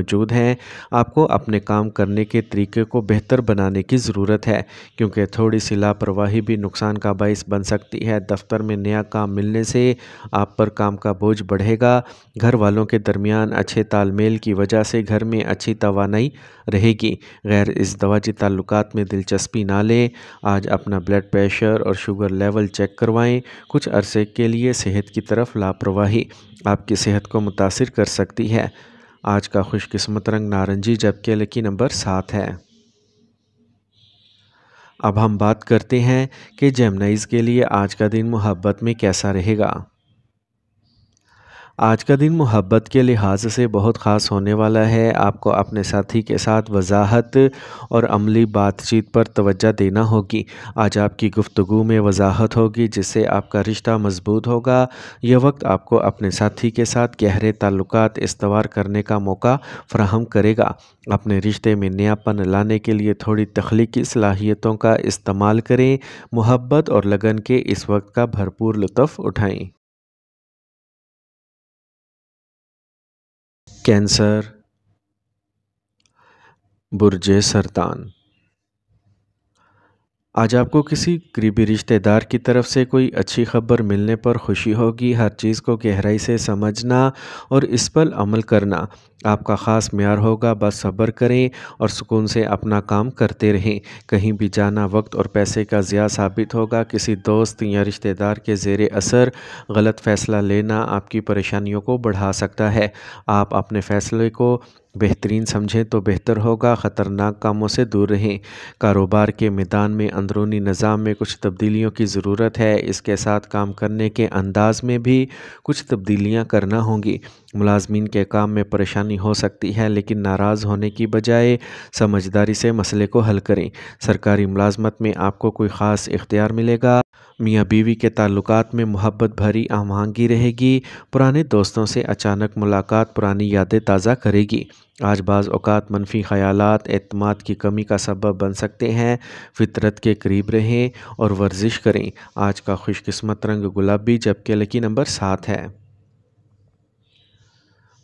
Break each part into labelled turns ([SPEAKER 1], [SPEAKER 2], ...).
[SPEAKER 1] موجود ہیں۔ آپ کو اپنے کام کرنے کے طریقے کو بہتر بنانے کی ضرورت ہے، کیونکہ تھوڑی سی لاپرواہی بھی نقصان کا باعث بن سکتی ہے۔ دفتر میں نیا کام ملنے سے آپ پر کام کا بوجھ بڑھے گا۔ گھر والوں کے درمیان اچھے تال میل کی وجہ سے گھر میں اچھی توانائی رہے گی۔ غیر ازدواجی تعلقات میں دلچسپی نہ لیں۔ آج اپنا بلڈ پریشر اور شوگر لیول چیک کروائیں۔ کچھ عرصے کے لیے صحت کی طرف لاپرواہی آپ کی صحت کو متاثر کر سکتی ہے۔ آج کا خوش قسمت رنگ نارنجی جبکہ لکی نمبر 7 ہے۔ اب ہم بات کرتے ہیں کہ جیمنائز کے لیے آج کا دن محبت میں کیسا رہے گا۔ آج کا دن محبت کے لحاظ سے بہت خاص ہونے والا ہے۔ آپ کو اپنے ساتھی کے ساتھ وضاحت اور عملی بات چیت پر توجہ دینا ہوگی۔ آج آپ کی گفتگو میں وضاحت ہوگی جس سے آپ کا رشتہ مضبوط ہوگا۔ یہ وقت آپ کو اپنے ساتھی کے ساتھ گہرے تعلقات استوار کرنے کا موقع فراہم کرے گا۔ اپنے رشتے میں نیا پن لانے کے لیے تھوڑی تخلیقی صلاحیتوں کا استعمال کریں۔ محبت اور لگن کے اس وقت کا بھرپور لطف اٹھائیں۔ کینسر، برج سرطان۔ آج آپ کو کسی قریبی رشتہ دار کی طرف سے کوئی اچھی خبر ملنے پر خوشی ہوگی۔ ہر چیز کو گہرائی سے سمجھنا اور اس پر عمل کرنا آپ کا خاص معیار ہوگا۔ بس صبر کریں اور سکون سے اپنا کام کرتے رہیں۔ کہیں بھی جانا وقت اور پیسے کا ضیاع ثابت ہوگا۔ کسی دوست یا رشتہ دار کے زیر اثر غلط فیصلہ لینا آپ کی پریشانیوں کو بڑھا سکتا ہے۔ آپ اپنے فیصلے کو بہترین سمجھیں تو بہتر ہوگا۔ خطرناک کاموں سے دور رہیں۔ کاروبار کے میدان میں اندرونی نظام میں کچھ تبدیلیوں کی ضرورت ہے۔ اس کے ساتھ کام کرنے کے انداز میں بھی کچھ تبدیلیاں کرنا ہوں گی۔ ملازمین کے کام میں پریشانی ہو سکتی ہے، لیکن ناراض ہونے کی بجائے سمجھداری سے مسئلے کو حل کریں۔ سرکاری ملازمت میں آپ کو کوئی خاص اختیار ملے گا۔ میاں بیوی کے تعلقات میں محبت بھری ہم آہنگی رہے گی۔ پرانے دوستوں سے اچانک ملاقات پرانی یادیں تازہ کرے گی۔ آج بعض اوقات منفی خیالات اعتماد کی کمی کا سبب بن سکتے ہیں۔ فطرت کے قریب رہیں اور ورزش کریں۔ آج کا خوش قسمت رنگ گلابی جبکہ لکی نمبر 7 ہے۔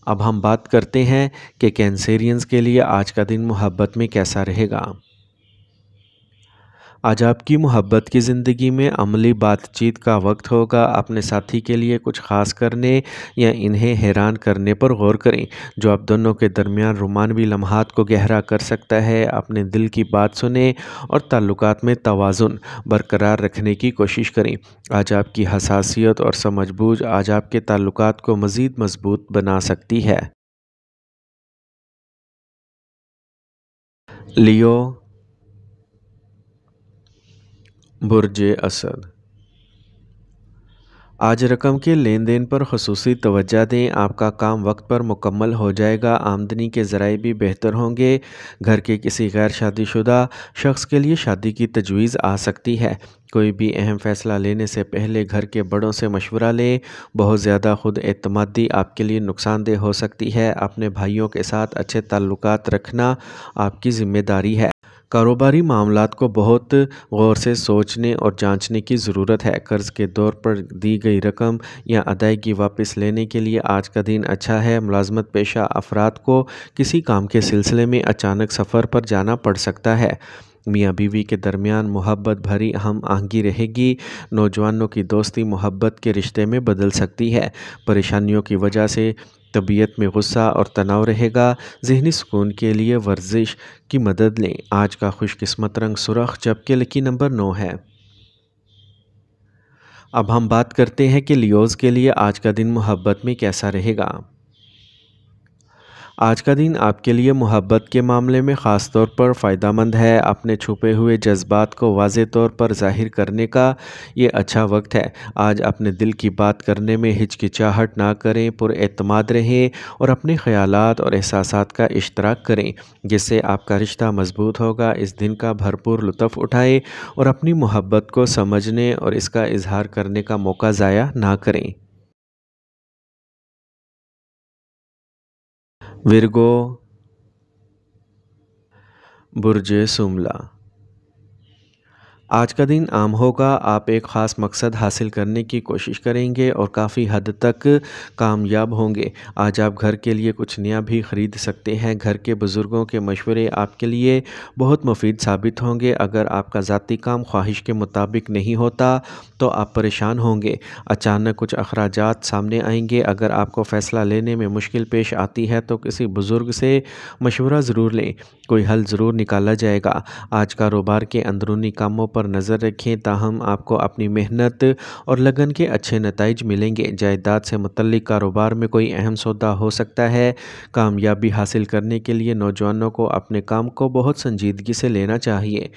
[SPEAKER 1] اب ہم بات کرتے ہیں کہ کینسیرینز کے لیے آج کا دن محبت میں کیسا رہے گا۔ آج آپ کی محبت کی زندگی میں عملی بات چیت کا وقت ہوگا۔ اپنے ساتھی کے لیے کچھ خاص کرنے یا انہیں حیران کرنے پر غور کریں، جو آپ دونوں کے درمیان رومانوی لمحات کو گہرا کر سکتا ہے۔ اپنے دل کی بات سنیں اور تعلقات میں توازن برقرار رکھنے کی کوشش کریں۔ آج آپ کی حساسیت اور سمجھ بوجھ آج آپ کے تعلقات کو مزید مضبوط بنا سکتی ہے۔ لیو، برج اسد۔ آج رقم کے لین دین پر خصوصی توجہ دیں۔ آپ کا کام وقت پر مکمل ہو جائے گا۔ آمدنی کے ذرائع بھی بہتر ہوں گے۔ گھر کے کسی غیر شادی شدہ شخص کے لیے شادی کی تجویز آ سکتی ہے۔ کوئی بھی اہم فیصلہ لینے سے پہلے گھر کے بڑوں سے مشورہ لیں۔ بہت زیادہ خود اعتمادی آپ کے لیے نقصان دہ ہو سکتی ہے۔ اپنے بھائیوں کے ساتھ اچھے تعلقات رکھنا آپ کی ذمہ داری ہے۔ کاروباری معاملات کو بہت غور سے سوچنے اور جانچنے کی ضرورت ہے۔ قرض کے طور پر دی گئی رقم یا ادائیگی واپس لینے کے لیے آج کا دن اچھا ہے۔ ملازمت پیشہ افراد کو کسی کام کے سلسلے میں اچانک سفر پر جانا پڑ سکتا ہے۔ میاں بیوی کے درمیان محبت بھری ہم آہنگی رہے گی۔ نوجوانوں کی دوستی محبت کے رشتے میں بدل سکتی ہے۔ پریشانیوں کی وجہ سے طبیعت میں غصہ اور تناؤ رہے گا۔ ذہنی سکون کے لیے ورزش کی مدد لیں۔ آج کا خوش قسمت رنگ سرخ جبکہ لکی نمبر 9 ہے۔ اب ہم بات کرتے ہیں کہ لیوز کے لیے آج کا دن محبت میں کیسا رہے گا۔ آج کا دن آپ کے لیے محبت کے معاملے میں خاص طور پر فائدہ مند ہے۔ اپنے چھپے ہوئے جذبات کو واضح طور پر ظاہر کرنے کا یہ اچھا وقت ہے۔ آج اپنے دل کی بات کرنے میں ہچکچاہٹ نہ کریں، پر اعتماد رہیں اور اپنے خیالات اور احساسات کا اشتراک کریں، جس سے آپ کا رشتہ مضبوط ہوگا۔ اس دن کا بھرپور لطف اٹھائیں اور اپنی محبت کو سمجھنے اور اس کا اظہار کرنے کا موقع ضائع نہ کریں۔ ورگو، برج سملا۔ آج کا دن عام ہوگا، آپ ایک خاص مقصد حاصل کرنے کی کوشش کریں گے اور کافی حد تک کامیاب ہوں گے۔ آج آپ گھر کے لیے کچھ نیا بھی خرید سکتے ہیں۔ گھر کے بزرگوں کے مشورے آپ کے لیے بہت مفید ثابت ہوں گے۔ اگر آپ کا ذاتی کام خواہش کے مطابق نہیں ہوتا تو آپ پریشان ہوں گے۔ اچانک کچھ اخراجات سامنے آئیں گے۔ اگر آپ کو فیصلہ لینے میں مشکل پیش آتی ہے تو کسی بزرگ سے مشورہ ضرور لیں، کوئی حل ضرور نکالا جائے گا۔ آج کاروبار کے اندرونی کاموں پر نظر رکھیں، تاہم آپ کو اپنی محنت اور لگن کے اچھے نتائج ملیں گے۔ جائیداد سے متعلق کاروبار میں کوئی اہم سودا ہو سکتا ہے۔ کامیابی حاصل کرنے کے لیے نوجوانوں کو اپنے کام کو بہت سنجیدگی سے لینا چاہیے۔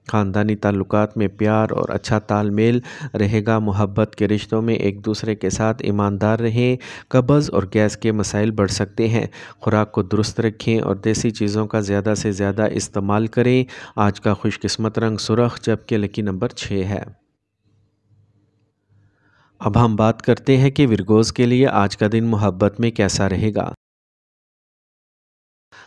[SPEAKER 1] خاندانی تعلقات میں پیار اور اچھا تال میل رہے گا۔ محبت کے رشتوں میں ایک دوسرے کے ساتھ ایماندار رہیں۔ قبض اور گیس کے مسائل بڑھ سکتے ہیں۔ خوراک کو درست رکھیں اور دیسی چیزوں کا زیادہ سے زیادہ استعمال کریں۔ آج کا خوش قسمت رنگ سرخ جبکہ لکی نمبر 6 ہے۔ اب ہم بات کرتے ہیں کہ ورگوز کے لیے آج کا دن محبت میں کیسا رہے گا۔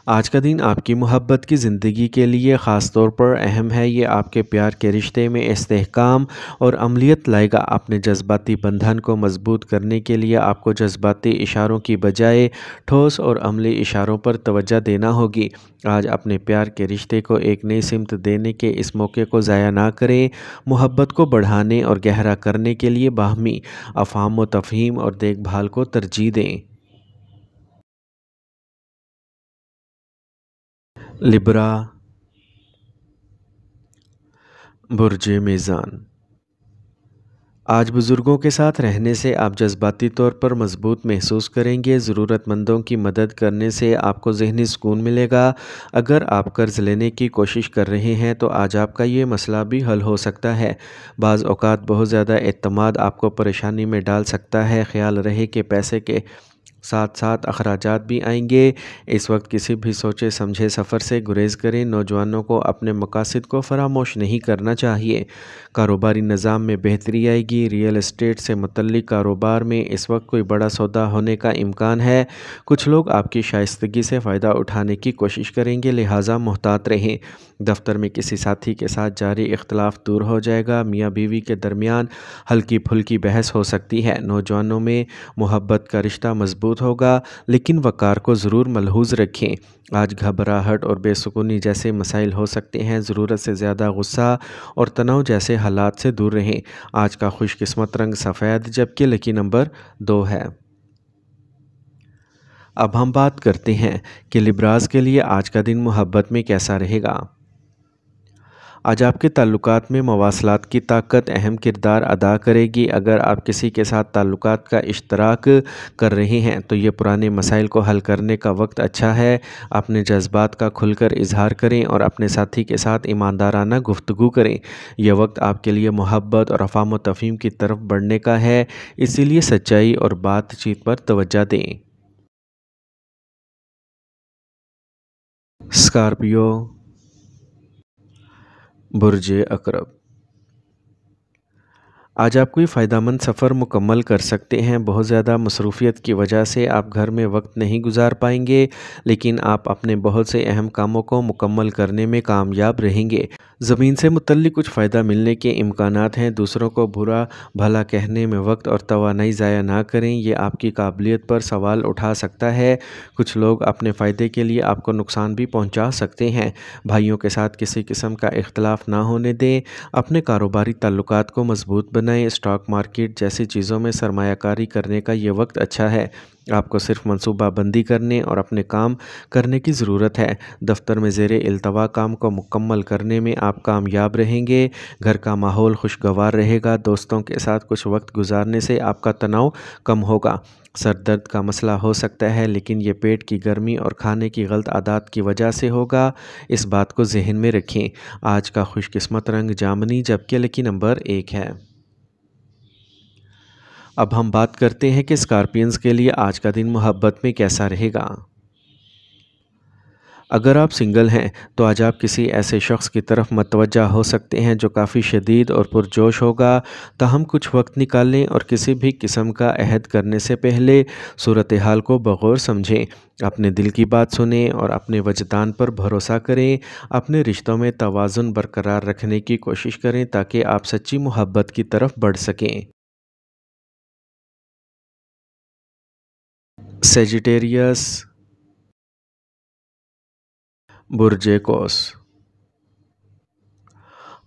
[SPEAKER 1] آج کا دن آپ کی محبت کی زندگی کے لیے خاص طور پر اہم ہے۔ یہ آپ کے پیار کے رشتے میں استحکام اور عملیت لائے گا۔ اپنے جذباتی بندھن کو مضبوط کرنے کے لیے آپ کو جذباتی اشاروں کی بجائے ٹھوس اور عملی اشاروں پر توجہ دینا ہوگی۔ آج اپنے پیار کے رشتے کو ایک نئی سمت دینے کے اس موقع کو ضائع نہ کریں۔ محبت کو بڑھانے اور گہرا کرنے کے لیے باہمی افہام و تفہیم اور دیکھ بھال کو ترجیح دیں۔ لبرا، برج میزان۔ آج بزرگوں کے ساتھ رہنے سے آپ جذباتی طور پر مضبوط محسوس کریں گے۔ ضرورت مندوں کی مدد کرنے سے آپ کو ذہنی سکون ملے گا۔ اگر آپ قرض لینے کی کوشش کر رہے ہیں تو آج آپ کا یہ مسئلہ بھی حل ہو سکتا ہے۔ بعض اوقات بہت زیادہ اعتماد آپ کو پریشانی میں ڈال سکتا ہے۔ خیال رہے کہ پیسے کے ساتھ ساتھ اخراجات بھی آئیں گے۔ اس وقت کسی بھی سوچے سمجھے سفر سے گریز کریں۔ نوجوانوں کو اپنے مقاصد کو فراموش نہیں کرنا چاہیے۔ کاروباری نظام میں بہتری آئے گی۔ ریئل اسٹیٹ سے متعلق کاروبار میں اس وقت کوئی بڑا سودا ہونے کا امکان ہے۔ کچھ لوگ آپ کی شائستگی سے فائدہ اٹھانے کی کوشش کریں گے، لہٰذا محتاط رہیں۔ دفتر میں کسی ساتھی کے ساتھ جاری اختلاف دور ہو جائے گا۔ میاں بیوی کے درمیان ہلکی پھلکی بحث ہو سکتی ہے۔ نوجوانوں میں محبت کا رشتہ مضبوط ہوگا، لیکن وقار کو ضرور ملحوظ رکھیں۔ آج گھبراہٹ اور بے سکونی جیسے مسائل ہو سکتے ہیں۔ ضرورت سے زیادہ غصہ اور تناؤ جیسے حالات سے دور رہیں۔ آج کا خوش قسمت رنگ سفید جبکہ لکی نمبر 2 ہے۔ اب ہم بات کرتے ہیں کہ لبراز کے لیے آج کا دن محبت میں کیسا رہے گا۔ آج آپ کے تعلقات میں مواصلات کی طاقت اہم کردار ادا کرے گی۔ اگر آپ کسی کے ساتھ تعلقات کا اشتراک کر رہے ہیں تو یہ پرانے مسائل کو حل کرنے کا وقت اچھا ہے۔ اپنے جذبات کا کھل کر اظہار کریں اور اپنے ساتھی کے ساتھ ایماندارانہ گفتگو کریں۔ یہ وقت آپ کے لیے محبت اور افہام و تفہیم کی طرف بڑھنے کا ہے، اسی لیے سچائی اور بات چیت پر توجہ دیں۔ اسکارپیو، برج عقرب۔ آج آپ کوئی فائدہ مند سفر مکمل کر سکتے ہیں۔ بہت زیادہ مصروفیت کی وجہ سے آپ گھر میں وقت نہیں گزار پائیں گے، لیکن آپ اپنے بہت سے اہم کاموں کو مکمل کرنے میں کامیاب رہیں گے۔ زمین سے متعلق کچھ فائدہ ملنے کے امکانات ہیں۔ دوسروں کو برا بھلا کہنے میں وقت اور توانائی ضائع نہ کریں، یہ آپ کی قابلیت پر سوال اٹھا سکتا ہے۔ کچھ لوگ اپنے فائدے کے لیے آپ کو نقصان بھی پہنچا سکتے ہیں۔ بھائیوں کے ساتھ کسی قسم کا اختلاف نہ ہونے دیں۔ اپنے کاروباری تعلقات کو مضبوط بنائیں۔ اسٹاک مارکیٹ جیسی چیزوں میں سرمایہ کاری کرنے کا یہ وقت اچھا ہے۔ آپ کو صرف منصوبہ بندی کرنے اور اپنے کام کرنے کی ضرورت ہے۔ دفتر میں زیر التوا کام کو مکمل کرنے میں آپ کامیاب رہیں گے۔ گھر کا ماحول خوشگوار رہے گا۔ دوستوں کے ساتھ کچھ وقت گزارنے سے آپ کا تناؤ کم ہوگا۔ سر درد کا مسئلہ ہو سکتا ہے، لیکن یہ پیٹ کی گرمی اور کھانے کی غلط عادات کی وجہ سے ہوگا، اس بات کو ذہن میں رکھیں۔ آج کا خوش قسمت رنگ جامنی جبکہ لکی نمبر 1 ہے۔ اب ہم بات کرتے ہیں کہ اسکارپینز کے لیے آج کا دن محبت میں کیسا رہے گا۔ اگر آپ سنگل ہیں تو آج آپ کسی ایسے شخص کی طرف متوجہ ہو سکتے ہیں جو کافی شدید اور پرجوش ہوگا، تاہم کچھ وقت نکال لیں اور کسی بھی قسم کا عہد کرنے سے پہلے صورتحال کو بغور سمجھیں، اپنے دل کی بات سنیں اور اپنے وجدان پر بھروسہ کریں، اپنے رشتوں میں توازن برقرار رکھنے کی کوشش کریں تاکہ آپ سچی محبت کی طرف بڑھ سکیں۔ سیجیٹیریس، برج قوس۔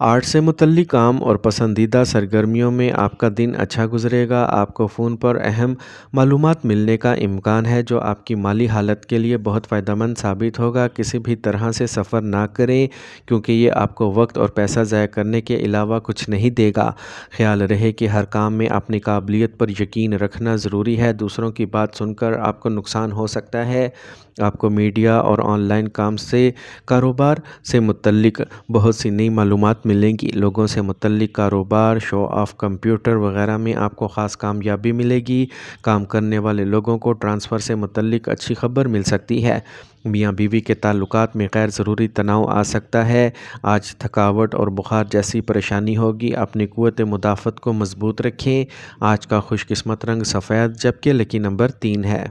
[SPEAKER 1] آرٹ سے متعلق کام اور پسندیدہ سرگرمیوں میں آپ کا دن اچھا گزرے گا۔ آپ کو فون پر اہم معلومات ملنے کا امکان ہے جو آپ کی مالی حالت کے لیے بہت فائدہ مند ثابت ہوگا۔ کسی بھی طرح سے سفر نہ کریں کیونکہ یہ آپ کو وقت اور پیسہ ضائع کرنے کے علاوہ کچھ نہیں دے گا۔ خیال رہے کہ ہر کام میں اپنی قابلیت پر یقین رکھنا ضروری ہے۔ دوسروں کی بات سن کر آپ کو نقصان ہو سکتا ہے۔ آپ کو میڈیا اور آن لائن کاروبار سے متعلق بہت سی نئی معلومات ملیں گی۔ لوگوں سے متعلق کاروبار، شو آف، کمپیوٹر وغیرہ میں آپ کو خاص کامیابی ملے گی۔ کام کرنے والے لوگوں کو ٹرانسفر سے متعلق اچھی خبر مل سکتی ہے۔ میاں بیوی کے تعلقات میں غیر ضروری تناؤ آ سکتا ہے۔ آج تھکاوٹ اور بخار جیسی پریشانی ہوگی۔ اپنی قوت مدافعت کو مضبوط رکھیں۔ آج کا خوش قسمت رنگ سفید جبکہ لکی نمبر 3 ہے۔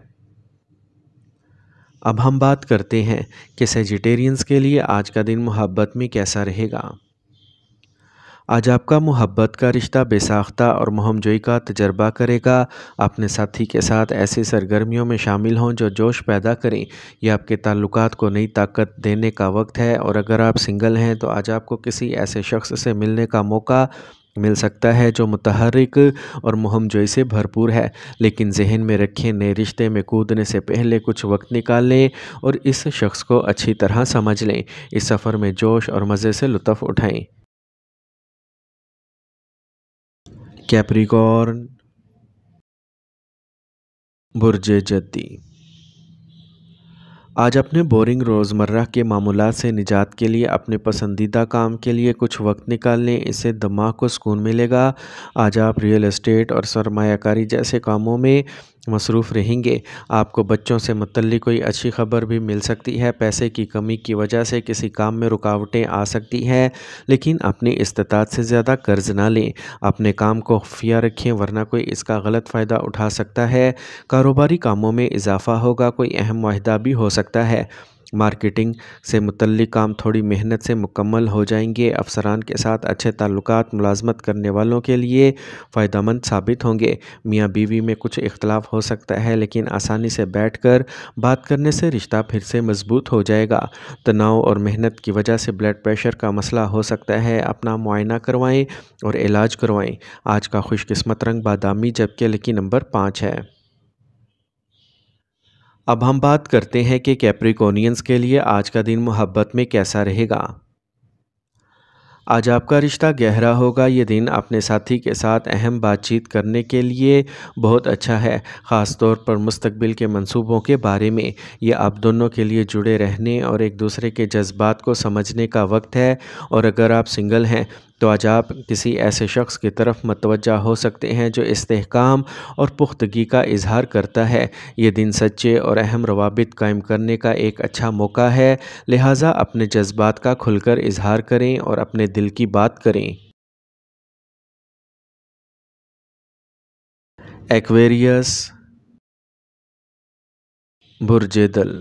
[SPEAKER 1] اب ہم بات کرتے ہیں کہ سیجیٹیرینز کے لیے آج کا دن محبت میں کیسا رہے گا۔ آج آپ کا محبت کا رشتہ بے ساختہ اور مہم جوئی کا تجربہ کرے گا۔ اپنے ساتھی کے ساتھ ایسی سرگرمیوں میں شامل ہوں جو جوش پیدا کریں۔ یہ آپ کے تعلقات کو نئی طاقت دینے کا وقت ہے، اور اگر آپ سنگل ہیں تو آج آپ کو کسی ایسے شخص سے ملنے کا موقع مل سکتا ہے جو متحرک اور مہم جوئی سے بھرپور ہے، لیکن ذہن میں رکھیں نئے رشتے میں کودنے سے پہلے کچھ وقت نکال لیں اور اس شخص کو اچھی طرح سمجھ لیں۔ اس سفر میں جوش اور مزے سے لطف اٹھائیں۔ کیپریکارن، برج جدی۔ آج اپنے بورنگ روزمرہ کے معمولات سے نجات کے لیے اپنے پسندیدہ کام کے لیے کچھ وقت نکال لیں، اس سے دماغ کو سکون ملے گا۔ آج آپ ریئل اسٹیٹ اور سرمایہ کاری جیسے کاموں میں مصروف رہیں گے۔ آپ کو بچوں سے متعلق کوئی اچھی خبر بھی مل سکتی ہے۔ پیسے کی کمی کی وجہ سے کسی کام میں رکاوٹیں آ سکتی ہیں، لیکن اپنی استطاعت سے زیادہ قرض نہ لیں۔ اپنے کام کو خفیہ رکھیں ورنہ کوئی اس کا غلط فائدہ اٹھا سکتا ہے۔ کاروباری کاموں میں اضافہ ہوگا، کوئی اہم معاہدہ بھی ہو سکتا ہے۔ مارکیٹنگ سے متعلق کام تھوڑی محنت سے مکمل ہو جائیں گے۔ افسران کے ساتھ اچھے تعلقات ملازمت کرنے والوں کے لیے فائدہ مند ثابت ہوں گے۔ میاں بیوی میں کچھ اختلاف ہو سکتا ہے، لیکن آسانی سے بیٹھ کر بات کرنے سے رشتہ پھر سے مضبوط ہو جائے گا۔ تناؤ اور محنت کی وجہ سے بلڈ پریشر کا مسئلہ ہو سکتا ہے، اپنا معائنہ کروائیں اور علاج کروائیں۔ آج کا خوش قسمت رنگ بادامی جبکہ لکی نمبر 5 ہے۔ اب ہم بات کرتے ہیں کہ کیپریکونینز کے لیے آج کا دن محبت میں کیسا رہے گا۔ آج آپ کا رشتہ گہرا ہوگا۔ یہ دن اپنے ساتھی کے ساتھ اہم بات چیت کرنے کے لیے بہت اچھا ہے، خاص طور پر مستقبل کے منصوبوں کے بارے میں۔ یہ آپ دونوں کے لیے جڑے رہنے اور ایک دوسرے کے جذبات کو سمجھنے کا وقت ہے، اور اگر آپ سنگل ہیں تو آج آپ کسی ایسے شخص کی طرف متوجہ ہو سکتے ہیں جو استحکام اور پختگی کا اظہار کرتا ہے۔ یہ دن سچے اور اہم روابط قائم کرنے کا ایک اچھا موقع ہے، لہٰذا اپنے جذبات کا کھل کر اظہار کریں اور اپنے دل کی بات کریں۔ ایکویریس، برج دل۔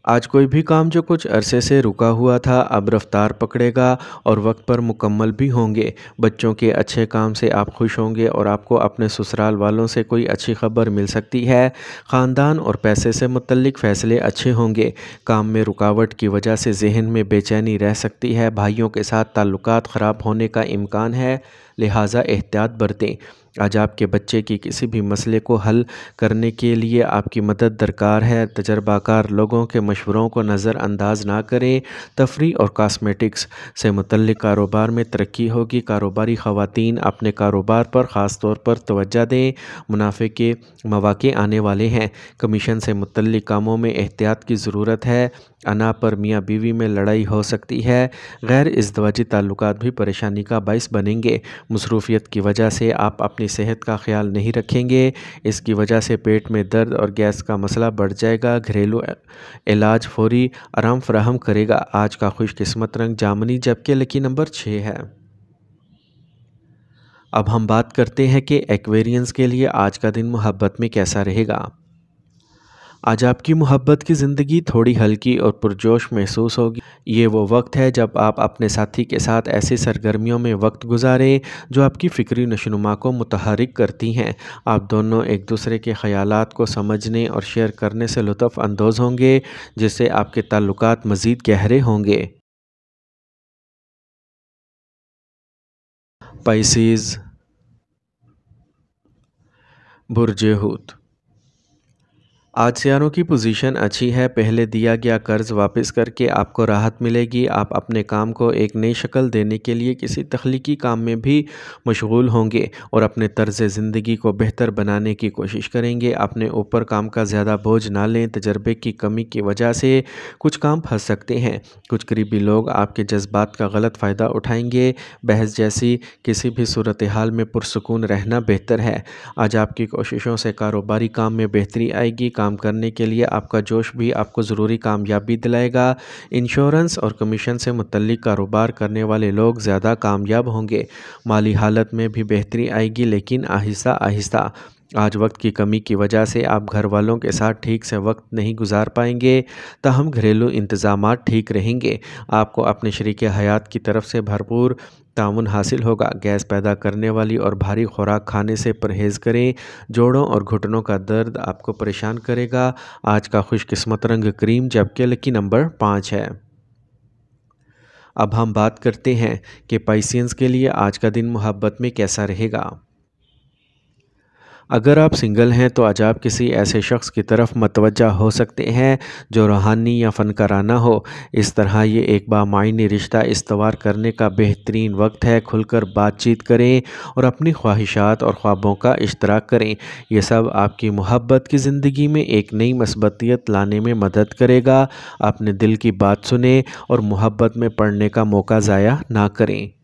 [SPEAKER 1] آج کوئی بھی کام جو کچھ عرصے سے رکا ہوا تھا اب رفتار پکڑے گا اور وقت پر مکمل بھی ہوں گے۔ بچوں کے اچھے کام سے آپ خوش ہوں گے اور آپ کو اپنے سسرال والوں سے کوئی اچھی خبر مل سکتی ہے۔ خاندان اور پیسے سے متعلق فیصلے اچھے ہوں گے۔ کام میں رکاوٹ کی وجہ سے ذہن میں بے چینی رہ سکتی ہے۔ بھائیوں کے ساتھ تعلقات خراب ہونے کا امکان ہے، لہٰذا احتیاط برتیں۔ آج آپ کے بچے کی کسی بھی مسئلے کو حل کرنے کے لیے آپ کی مدد درکار ہے۔ تجربہ کار لوگوں کے مشوروں کو نظر انداز نہ کریں۔ تفریح اور کاسمیٹکس سے متعلق کاروبار میں ترقی ہوگی۔ کاروباری خواتین اپنے کاروبار پر خاص طور پر توجہ دیں، منافع کے مواقع آنے والے ہیں۔ کمیشن سے متعلق کاموں میں احتیاط کی ضرورت ہے۔ انا پر میاں بیوی میں لڑائی ہو سکتی ہے۔ غیر ازدواجی تعلقات بھی پریشانی کا باعث بنیں گے۔ مصروفیت کی وجہ سے آپ اپنی صحت کا خیال نہیں رکھیں گے، اس کی وجہ سے پیٹ میں درد اور گیس کا مسئلہ بڑھ جائے گا۔ گھریلو علاج فوری آرام فراہم کرے گا۔ آج کا خوش قسمت رنگ جامنی جبکہ لکی نمبر 6 ہے۔ اب ہم بات کرتے ہیں کہ ایکویرینز کے لیے آج کا دن محبت میں کیسا رہے گا۔ آج آپ کی محبت کی زندگی تھوڑی ہلکی اور پرجوش محسوس ہوگی۔ یہ وہ وقت ہے جب آپ اپنے ساتھی کے ساتھ ایسی سرگرمیوں میں وقت گزاریں جو آپ کی فکری نشوونما کو متحرک کرتی ہیں۔ آپ دونوں ایک دوسرے کے خیالات کو سمجھنے اور شیئر کرنے سے لطف اندوز ہوں گے، جس سے آپ کے تعلقات مزید گہرے ہوں گے۔ پائسیز، برج حوت۔ آج سیاروں کی پوزیشن اچھی ہے۔ پہلے دیا گیا قرض واپس کر کے آپ کو راحت ملے گی۔ آپ اپنے کام کو ایک نئی شکل دینے کے لیے کسی تخلیقی کام میں بھی مشغول ہوں گے اور اپنے طرز زندگی کو بہتر بنانے کی کوشش کریں گے۔ اپنے اوپر کام کا زیادہ بوجھ نہ لیں۔ تجربے کی کمی کی وجہ سے کچھ کام پھنس سکتے ہیں۔ کچھ قریبی لوگ آپ کے جذبات کا غلط فائدہ اٹھائیں گے۔ بحث جیسی کسی بھی صورتحال میں پرسکون رہنا بہتر ہے۔ آج آپ کی کوششوں سے کاروباری کام میں بہتری آئے گی۔ کام کرنے کے لیے آپ کا جوش بھی آپ کو ضروری کامیابی دلائے گا۔ انشورنس اور کمیشن سے متعلق کاروبار کرنے والے لوگ زیادہ کامیاب ہوں گے۔ مالی حالت میں بھی بہتری آئے گی لیکن آہستہ آہستہ۔ آج وقت کی کمی کی وجہ سے آپ گھر والوں کے ساتھ ٹھیک سے وقت نہیں گزار پائیں گے، تاہم گھریلو انتظامات ٹھیک رہیں گے۔ آپ کو اپنے شریک حیات کی طرف سے بھرپور تعاون حاصل ہوگا۔ گیس پیدا کرنے والی اور بھاری خوراک کھانے سے پرہیز کریں۔ جوڑوں اور گھٹنوں کا درد آپ کو پریشان کرے گا۔ آج کا خوش قسمت رنگ کریم جبکہ لکی نمبر 5 ہے۔ اب ہم بات کرتے ہیں کہ پائسینز کے لیے آج کا دن محبت میں کیسا رہے گا۔ اگر آپ سنگل ہیں تو آج آپ کسی ایسے شخص کی طرف متوجہ ہو سکتے ہیں جو روحانی یا فنکارانہ ہو۔ اس طرح یہ ایک بامعنی رشتہ استوار کرنے کا بہترین وقت ہے۔ کھل کر بات چیت کریں اور اپنی خواہشات اور خوابوں کا اشتراک کریں۔ یہ سب آپ کی محبت کی زندگی میں ایک نئی مثبتیت لانے میں مدد کرے گا۔ اپنے دل کی بات سنیں اور محبت میں پڑنے کا موقع ضائع نہ کریں۔